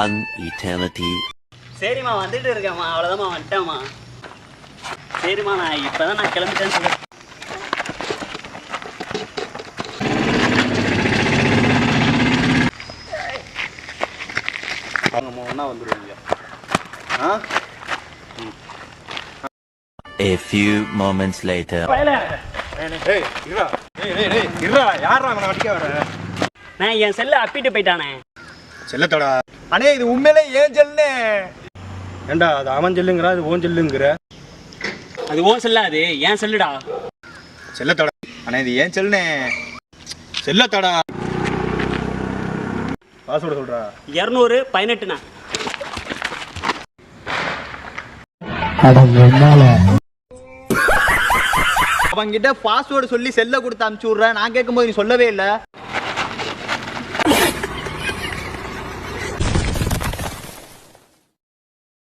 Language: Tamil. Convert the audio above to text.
An eternity. சரிம்மா வந்துட்டு இருக்கேம்மா, அவ்வளோதாம்மா வந்துட்டேம்மா. சரிம்மா நான் இப்போதான் நான் கிளம்பிட்டேன்னு சொல்ல. அவங்க ஒன்றா வந்துடுவீங்க. A few moments later. நான் என் செல்லை அப்பிட்டு போயிட்டானே. செல்லத்தோடா அண்ணே, இது உண்மையிலே ஏன் செல்லுன்னு? ஏண்டா அது அவன் செல்லுங்கிறா, அது ஓன் செல்லுங்கிற. அது ஓன் செல்லா, அது ஏன் செல்லுடா. செல்லத்தோடா அண்ணே, இது ஏன் செல்லுனே? செல்லத்தோடா பாஸ்வேர்டு சொல்றா. 218ண்ணா. அவங்கிட்ட பாஸ்வேர்டு சொல்லி செல்ல கொடுத்து அனுப்பிச்சு விட்றேன். நான் கேட்கும்போது நீ சொல்லவே இல்லை.